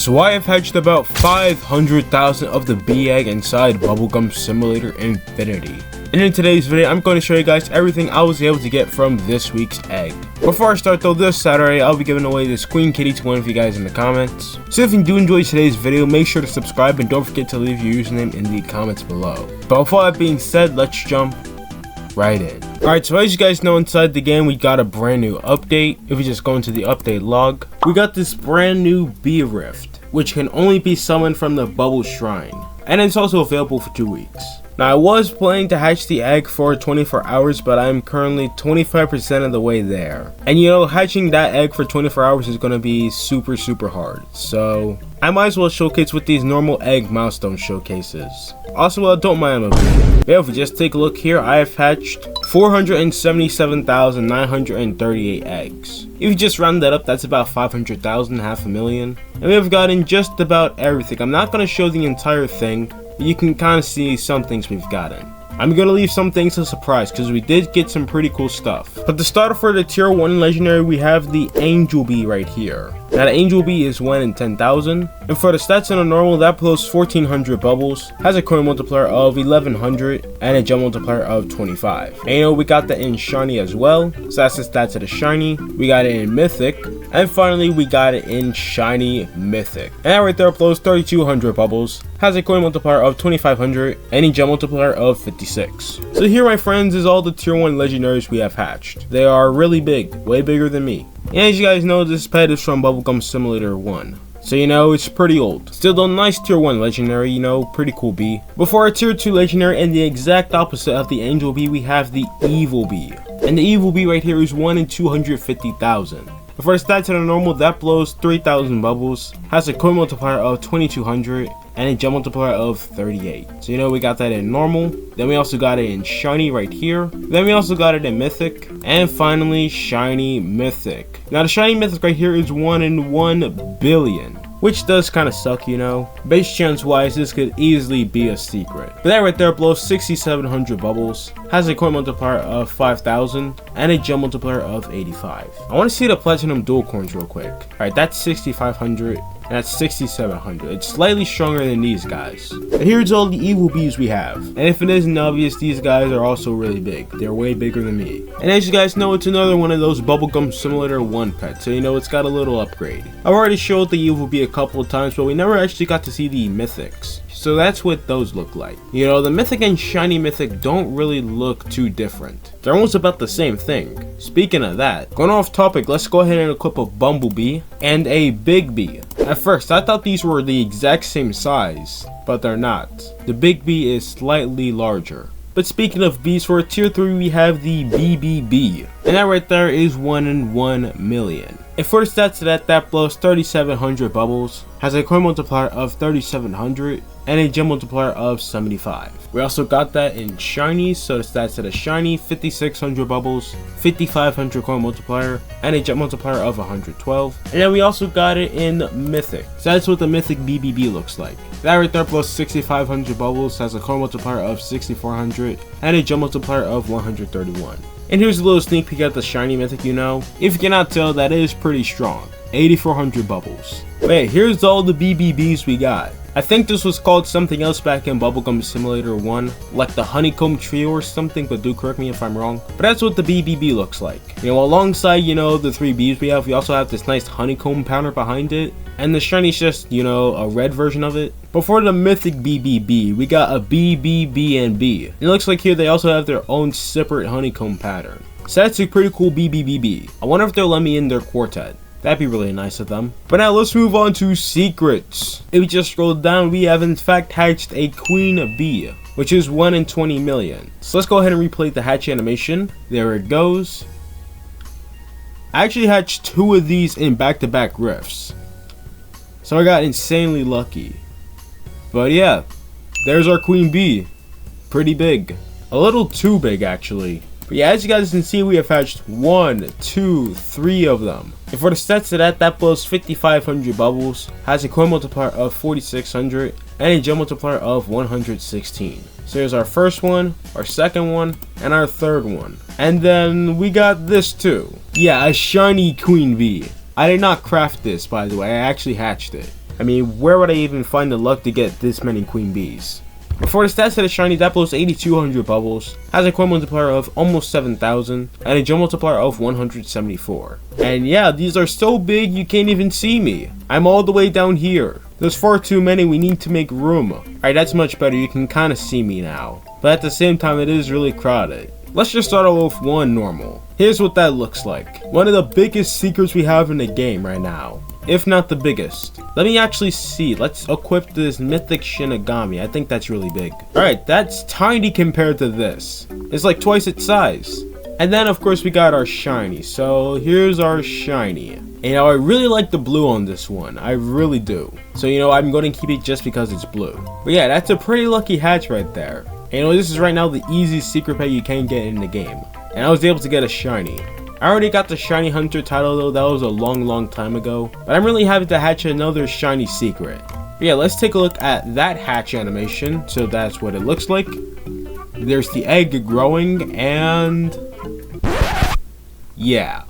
So I have hatched about 500,000 of the bee egg inside Bubblegum Simulator Infinity. And in today's video, I'm going to show you guys everything I was able to get from this week's egg. Before I start though, this Saturday, I'll be giving away this Queen Kitty to one of you guys in the comments. So if you do enjoy today's video, make sure to subscribe and don't forget to leave your username in the comments below. But with all that being said, let's jump right in. Alright, so as you guys know, inside the game we got a brand new update. If we just go into the update log, we got this brand new bee rift, which can only be summoned from the bubble shrine, and it's also available for 2 weeks. Now I was planning to hatch the egg for 24 hours, but I'm currently 25% of the way there. And you know, hatching that egg for 24 hours is going to be super hard. So I might as well showcase with these normal egg milestone showcases. Also, don't mind my video. Yeah, if we just take a look here, I have hatched 477,938 eggs. If you just round that up, that's about 500,000, half a million. And we have gotten just about everything. I'm not going to show the entire thing, but you can kind of see some things we've gotten. I'm going to leave some things a surprise because we did get some pretty cool stuff. But to start off for the tier 1 legendary, we have the angel bee right here. Now the angel bee is 1 in 10,000. And for the stats in a normal, that blows 1400 bubbles, has a coin multiplier of 1100, and a gem multiplier of 25. And you know, we got that in shiny as well. So that's the stats of the shiny. We got it in mythic. And finally, we got it in shiny mythic. And that right there blows 3200 bubbles, has a coin multiplier of 2500, and a gem multiplier of 56. So here, my friends, is all the tier 1 legendaries we have hatched. They are really big, way bigger than me. And as you guys know, this pet is from Bubblegum Simulator 1. So you know, it's pretty old. Still though, nice tier 1 legendary, you know, pretty cool bee. Before our tier 2 legendary, and the exact opposite of the angel bee, we have the evil bee. And the evil bee right here is 1 in 250,000. For the stats in a normal, that blows 3,000 bubbles, has a coin multiplier of 2200, and a gem multiplier of 38. So you know, we got that in normal. Then we also got it in shiny right here. Then we also got it in mythic, and finally shiny mythic. Now the shiny mythic right here is 1 in 1 billion, which does kind of suck, you know. Base chance wise, this could easily be a secret. But that right there blows 6700 bubbles, has a coin multiplier of 5000, and a gem multiplier of 85. I want to see the platinum dual coins real quick. Alright, that's 6500. And that's 6700. It's slightly stronger than these guys. And here's all the evil bees we have. And if it isn't obvious, these guys are also really big. They're way bigger than me. And as you guys know, it's another one of those Bubblegum Simulator 1 pets. So you know, it's got a little upgrade. I've already showed the evil bee a couple of times, but we never actually got to see the mythics. So that's what those look like. You know, the mythic and shiny mythic don't really look too different. They're almost about the same thing. Speaking of that, going off topic, let's go ahead and equip a bumblebee and a big bee. At first, I thought these were the exact same size, but they're not. The big bee is slightly larger. But speaking of bees, for tier 3 we have the BBB. And that right there is 1 in 1 million. And for the stats of that blows 3700 bubbles, has a coin multiplier of 3700, and a gem multiplier of 75. We also got that in shiny, so the stats of the shiny, 5600 bubbles, 5500 coin multiplier, and a gem multiplier of 112. And then we also got it in mythic. So that's what the mythic BBB looks like. That right there plus 6500 bubbles, has a coin multiplier of 6400, and a gem multiplier of 131. And here's a little sneak peek at the shiny mythic, you know. If you cannot tell, that is pretty strong. 8400 bubbles. Wait, here's all the BBBs we got. I think this was called something else back in Bubblegum Simulator 1, like the honeycomb trio or something, but do correct me if I'm wrong. But that's what the BBB looks like. You know, alongside, you know, the 3 bees we also have this nice honeycomb pattern behind it. And the shiny's just, you know, a red version of it. But for the mythic BBB, we got a BBB. It looks like here they also have their own separate honeycomb pattern. So that's a pretty cool BBB. I wonder if they'll let me in their quartet. That'd be really nice of them. But now let's move on to secrets. If we just scroll down, we have in fact hatched a queen bee, which is 1 in 20 million. So let's go ahead and replay the hatch animation. There it goes. I actually hatched 2 of these in back-to-back rifts, so I got insanely lucky. But yeah, there's our queen bee. Pretty big. A little too big actually. But yeah, as you guys can see, we have hatched 1, 2, 3 of them. And for the stats of that blows 5500 bubbles, has a coin multiplier of 4600, and a gem multiplier of 116. So here's our first one, our second one, and our third one. And then we got this too. Yeah, a shiny queen bee. I did not craft this, by the way, I actually hatched it. I mean, where would I even find the luck to get this many queen bees? For the stats of the shiny, that blows 8200 bubbles, has a coin multiplier of almost 7000, and a gem multiplier of 174. And yeah, these are so big you can't even see me. I'm all the way down here. There's far too many, we need to make room. Alright, that's much better, you can kinda see me now. But at the same time, it is really crowded. Let's just start off with one normal. Here's what that looks like. One of the biggest secrets we have in the game right now. If not the biggest. Let me actually see. Let's equip this mythic Shinigami. I think that's really big. Alright, that's tiny compared to this. It's like twice its size. And then of course we got our shiny. So here's our shiny. And, you know, I really like the blue on this one. I really do. So, you know, I'm going to keep it just because it's blue. But yeah, that's a pretty lucky hatch right there. And, you know, this is right now the easiest secret pet you can get in the game. And I was able to get a shiny. I already got the shiny hunter title though, that was a long time ago. But I'm really happy to hatch another shiny secret. But yeah, let's take a look at that hatch animation. So that's what it looks like. There's the egg growing and... yeah.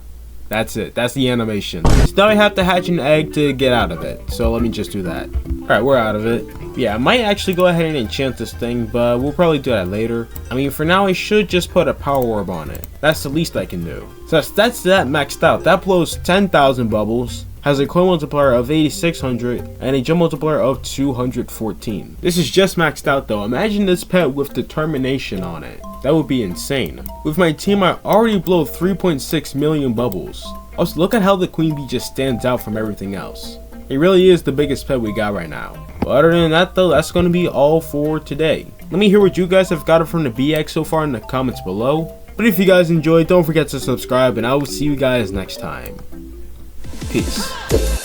That's it. That's the animation. So now I have to hatch an egg to get out of it. So let me just do that. Alright, we're out of it. Yeah, I might actually go ahead and enchant this thing, but we'll probably do that later. I mean, for now, I should just put a power orb on it. That's the least I can do. So that's that maxed out. That blows 10,000 bubbles, has a coin multiplier of 8600, and a gem multiplier of 214. This is just maxed out though. Imagine this pet with determination on it. That would be insane. With my team, I already blow 3.6 million bubbles. Also, look at how the queen bee just stands out from everything else. It really is the biggest pet we got right now. But other than that though, that's going to be all for today. Let me hear what you guys have gotten from the BX so far in the comments below. But if you guys enjoyed, don't forget to subscribe, and I will see you guys next time. Peace.